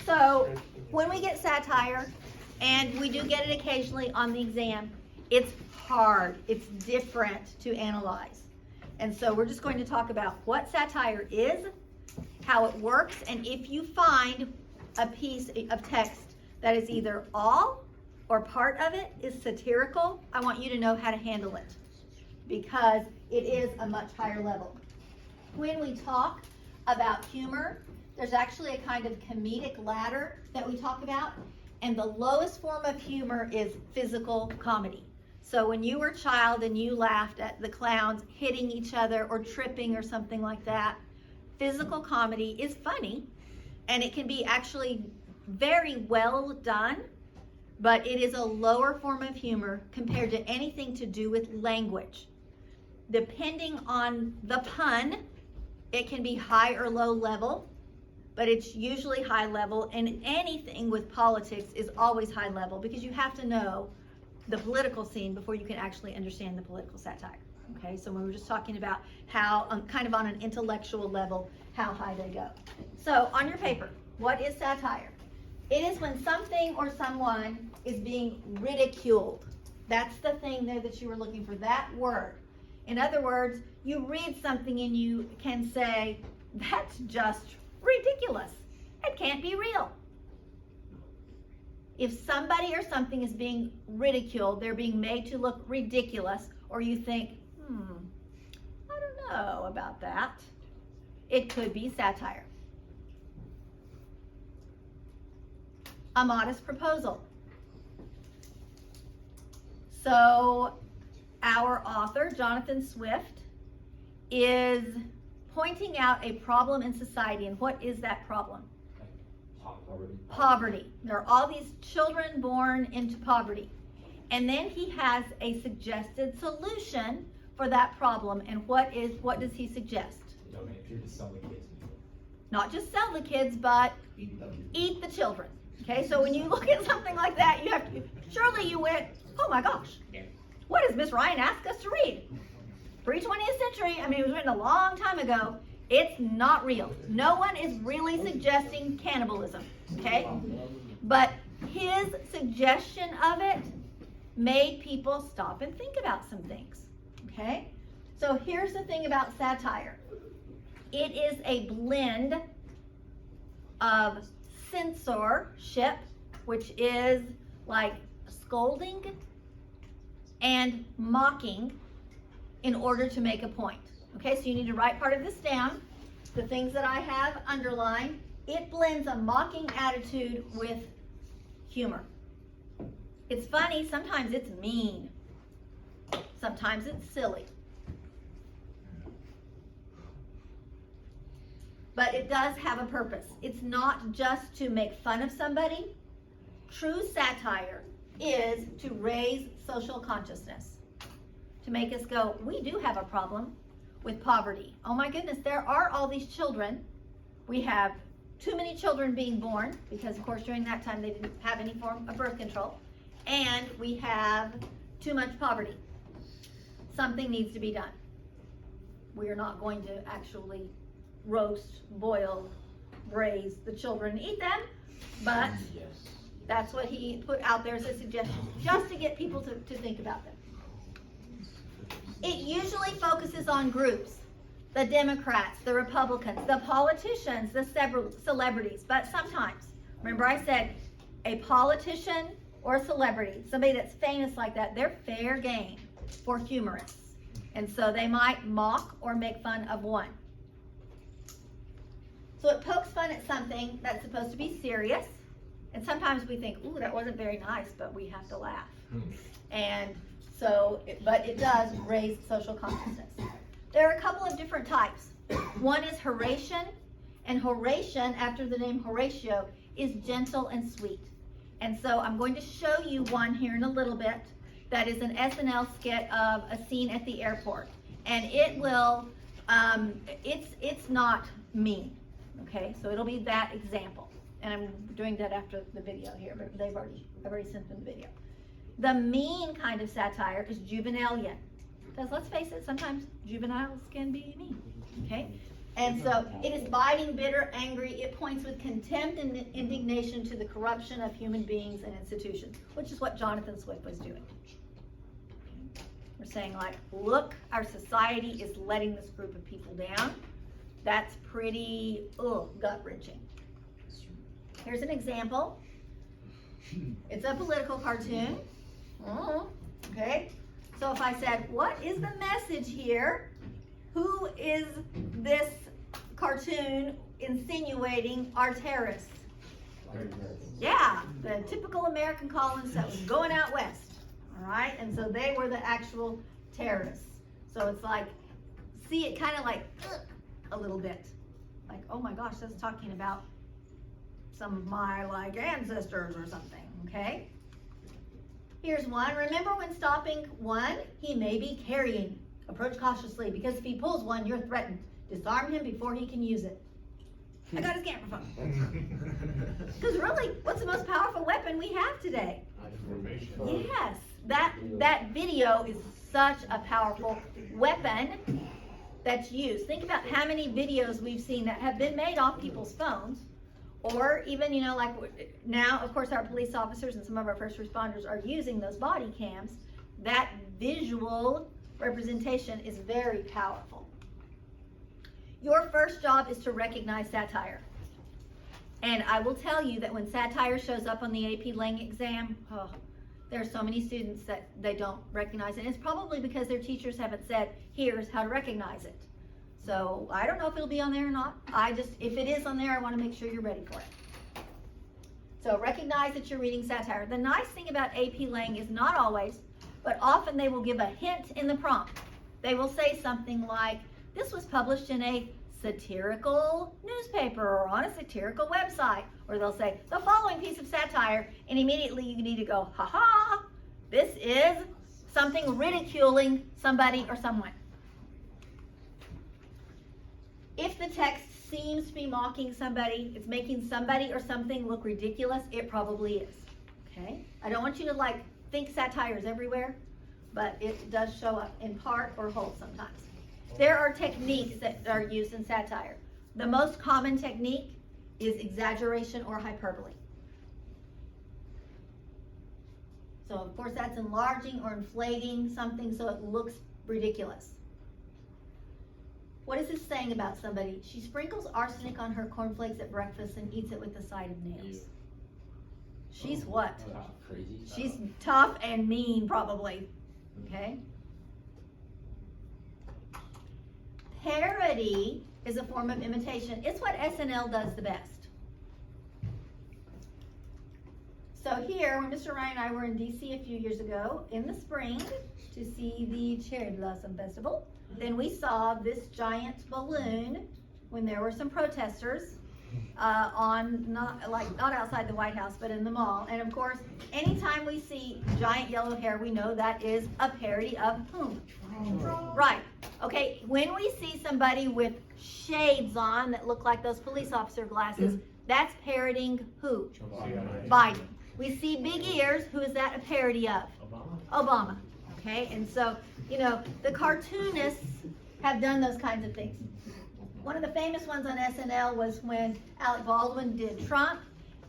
So when we get satire, and we do get it occasionally on the exam, it's hard, it's different to analyze. And so we're just going to talk about what satire is, how it works, and if you find a piece of text that is either all or part of it is satirical, I want you to know how to handle it, because it is a much higher level. When we talk about humor, there's actually a kind of comedic ladder that we talk about, and the lowest form of humor is physical comedy. So when you were a child and you laughed at the clowns hitting each other or tripping or something like that, physical comedy is funny, and it can be actually very well done, but it is a lower form of humor compared to anything to do with language. Depending on the pun, it can be high or low level, but it's usually high level, and anything with politics is always high level because you have to know the political scene before you can actually understand the political satire. Okay, so we were just talking about how, kind of on an intellectual level, how high they go. So on your paper, what is satire? It is when something or someone is being ridiculed. That's the thing there that you were looking for, that word. In other words, you read something and you can say, that's just ridiculous. It can't be real. If somebody or something is being ridiculed, they're being made to look ridiculous, or you think, I don't know about that, it could be satire. A modest proposal. So our author, Jonathan Swift, is pointing out a problem in society. And what is that problem? Poverty. There are all these children born into poverty. And then he has a suggested solution for that problem. And what does he suggest? Not just sell the kids, but eat the children. Okay, so when you look at something like that, you have to, surely you went, oh my gosh, what does Miss Ryan ask us to read? Pre-20th century, I mean, it was written a long time ago. It's not real. No one is really suggesting cannibalism, okay? But his suggestion of it made people stop and think about some things, okay? So here's the thing about satire. It is a blend of censorship, which is like scolding and mocking in order to make a point. Okay, so you need to write part of this down. The things that I have underlined, it blends a mocking attitude with humor. It's funny, sometimes it's mean, sometimes it's silly. But it does have a purpose. It's not just to make fun of somebody. True satire is to raise social consciousness, to make us go, we do have a problem with poverty. Oh my goodness, there are all these children. We have too many children being born, because of course during that time they didn't have any form of birth control, and we have too much poverty. Something needs to be done. We are not going to actually roast, boil, braise the children and eat them, but that's what he put out there as a suggestion, just to get people to think about them. It usually focuses on groups, the Democrats, the Republicans, the politicians, the celebrities, but sometimes, remember I said a politician or a celebrity, somebody that's famous like that, they're fair game for humorists. And so they might mock or make fun of one. So it pokes fun at something that's supposed to be serious. And sometimes we think, ooh, that wasn't very nice, but we have to laugh. And so, but it does raise social consciousness. There are a couple of different types. One is Horatian, and Horatian, after the name Horatio, is gentle and sweet. And so I'm going to show you one here in a little bit that is an SNL skit of a scene at the airport. And it will, it's not mean, okay? So it'll be that example. And I'm doing that after the video here, but I've already sent them the video. The mean kind of satire is juvenilian. Because let's face it, sometimes juveniles can be mean, okay? And so it is biting, bitter, angry. It points with contempt and indignation to the corruption of human beings and institutions, which is what Jonathan Swift was doing. We're saying, like, look, our society is letting this group of people down. That's pretty, gut-wrenching. Here's an example. It's a political cartoon. Okay. So if I said, what is the message here? Who is this cartoon insinuating are terrorists? Yeah, the typical American colonists that was going out west. All right, and so they were the actual terrorists. So it's like, see it kind of like a little bit. Like, oh my gosh, that's talking about some of my like ancestors or something, okay? Here's one. Remember when stopping one, he may be carrying. Approach cautiously, because if he pulls one, you're threatened. Disarm him before he can use it. I got his camera phone. Because really, what's the most powerful weapon we have today? Information. Yes, that video is such a powerful weapon that's used. Think about how many videos we've seen that have been made off people's phones, or even, you know, like now, of course, our police officers and some of our first responders are using those body cams. That visual representation is very powerful. Your first job is to recognize satire. And I will tell you that when satire shows up on the AP Lang exam, there are so many students that they don't recognize it. And it's probably because their teachers haven't said, here's how to recognize it. So I don't know if it'll be on there or not. If it is on there, I want to make sure you're ready for it. So recognize that you're reading satire. The nice thing about AP Lang is not always, but often they will give a hint in the prompt. They will say something like, this was published in a satirical newspaper or on a satirical website. Or they'll say, the following piece of satire, and immediately you need to go, ha-ha, this is something ridiculing somebody or someone. If the text seems to be mocking somebody, it's making somebody or something look ridiculous, it probably is, okay? I don't want you to like think satire is everywhere, but it does show up in part or whole sometimes. There are techniques that are used in satire. The most common technique is exaggeration or hyperbole. So of course that's enlarging or inflating something so it looks ridiculous. What is this saying about somebody? She sprinkles arsenic on her cornflakes at breakfast and eats it with a side of nails. She's what? Crazy. She's tough and mean, probably. Okay? Parody is a form of imitation. It's what SNL does the best. So here, when Mr. Ryan and I were in DC a few years ago in the spring to see the Cherry Blossom Festival, then we saw this giant balloon when there were some protesters not outside the White House, but in the mall. And of course, anytime we see giant yellow hair, we know that is a parody of whom? Right. Okay, when we see somebody with shades on that look like those police officer glasses, that's parodying who? Biden. We see big ears, who is that a parody of? Obama. Okay, and so, you know, the cartoonists have done those kinds of things. One of the famous ones on SNL was when Alec Baldwin did Trump,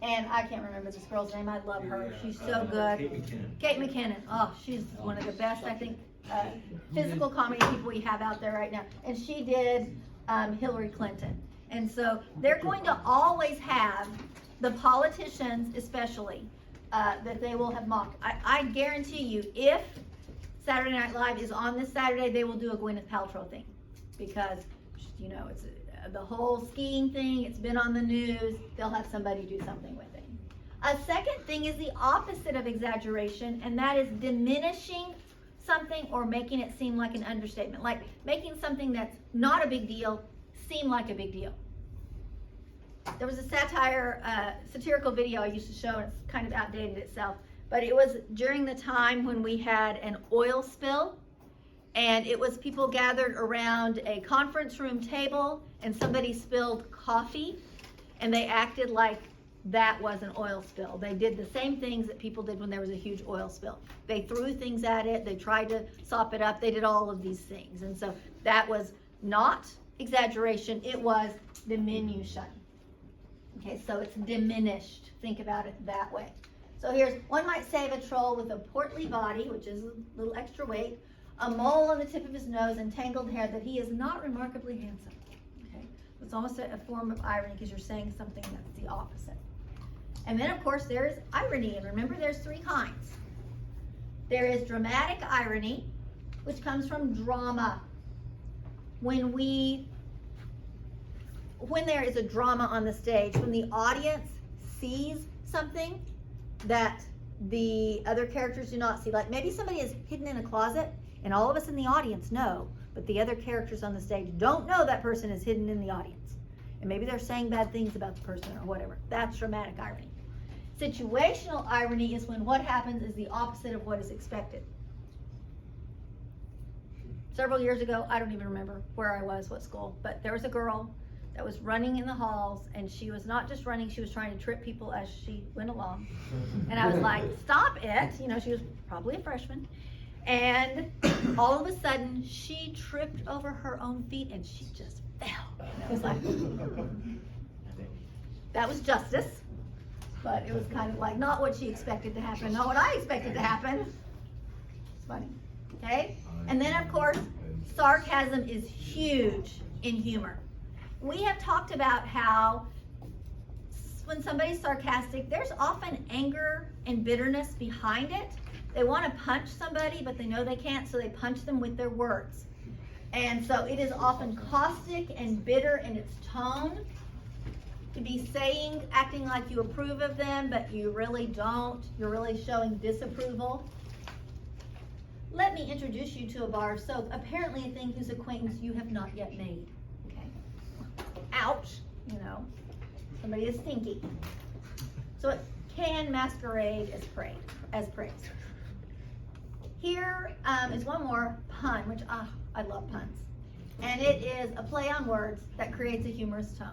and I can't remember this girl's name. I love her. She's so good. Kate McKinnon. Oh, she's one of the best, I think, physical comedy people we have out there right now. And she did Hillary Clinton. And so they're going to always have the politicians, especially, that they will have mocked. I guarantee you, if Saturday Night Live is on this Saturday, they will do a Gwyneth Paltrow thing, because, you know, it's the whole skiing thing. It's been on the news. They'll have somebody do something with it. A second thing is the opposite of exaggeration, and that is diminishing something or making it seem like an understatement, like making something that's not a big deal seem like a big deal. There was a satirical video I used to show, and it's kind of outdated itself, but it was during the time when we had an oil spill, and it was people gathered around a conference room table, and somebody spilled coffee, and they acted like that was an oil spill. They did the same things that people did when there was a huge oil spill. They threw things at it, they tried to sop it up, they did all of these things, and so that was not exaggeration, it was diminution. Okay, so it's diminished. Think about it that way. So here's, one might say of a troll with a portly body, which is a little extra weight, a mole on the tip of his nose, and tangled hair, that he is not remarkably handsome. Okay, it's almost a form of irony because you're saying something that's the opposite. And then, of course, there's irony, and remember there's three kinds. There is dramatic irony, which comes from drama. When there is a drama on the stage, when the audience sees something that the other characters do not see, like maybe somebody is hidden in a closet and all of us in the audience know, but the other characters on the stage don't know that person is hidden in the audience. And maybe they're saying bad things about the person or whatever. That's dramatic irony. Situational irony is when what happens is the opposite of what is expected. Several years ago, I don't even remember where I was, what school, but there was a girl that was running in the halls, and she was not just running, she was trying to trip people as she went along. And I was like, stop it. You know, she was probably a freshman. And all of a sudden, she tripped over her own feet and she just fell. And it was like, that was justice. But it was kind of like not what she expected to happen, not what I expected to happen. It's funny. Okay? And then, of course, sarcasm is huge in humor. We have talked about how when somebody's sarcastic, there's often anger and bitterness behind it. They want to punch somebody, but they know they can't, so they punch them with their words. And so it is often caustic and bitter in its tone. To be saying, acting like you approve of them, but you really don't. You're really showing disapproval. Let me introduce you to a bar of soap, apparently a thing whose acquaintance you have not yet made. Okay. Ouch, you know, somebody is stinky. So it can masquerade as praise. Here is one more pun, which I love puns. And it is a play on words that creates a humorous tone.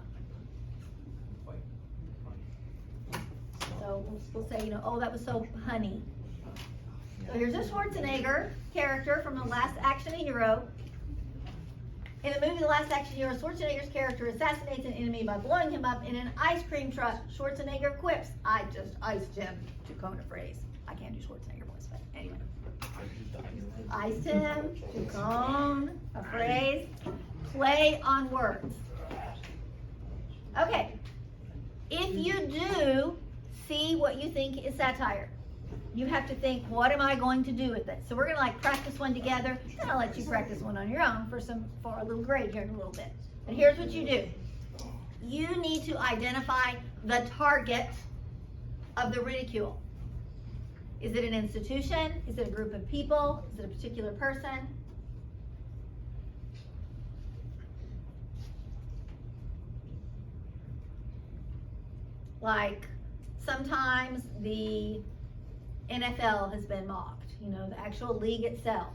So we'll say, you know, oh, that was so punny. So here's a Schwarzenegger character from The Last Action Hero. In the movie The Last Action Hero, Schwarzenegger's character assassinates an enemy by blowing him up in an ice cream truck. Schwarzenegger quips, I just iced him, to coin a phrase. I can't do Schwarzenegger voice, but anyway. Iced him, to coin a phrase. Play on words. Okay. If you do see what you think is satire, you have to think, what am I going to do with it? So we're going to like practice one together, then I'll let you practice one on your own for a little grade here in a little bit. But here's what you do. You need to identify the target of the ridicule. Is it an institution? Is it a group of people? Is it a particular person? Like, sometimes the NFL has been mocked, you know, the actual league itself.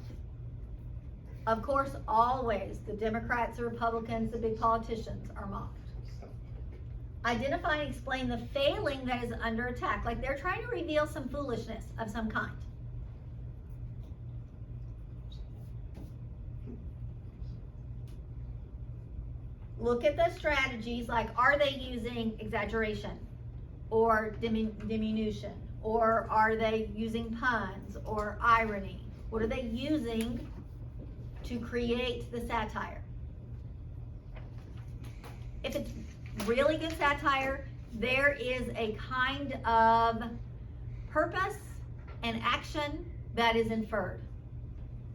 Of course, always the Democrats, the Republicans, the big politicians are mocked. Identify and explain the failing that is under attack, like they're trying to reveal some foolishness of some kind. Look at the strategies, like are they using exaggeration or diminution? Or are they using puns or irony? What are they using to create the satire? If it's really good satire, there is a kind of purpose and action that is inferred.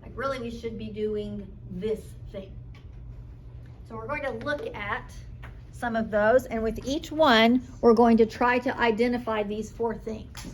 Like really we should be doing this thing. So we're going to look at some of those, and with each one, we're going to try to identify these four things.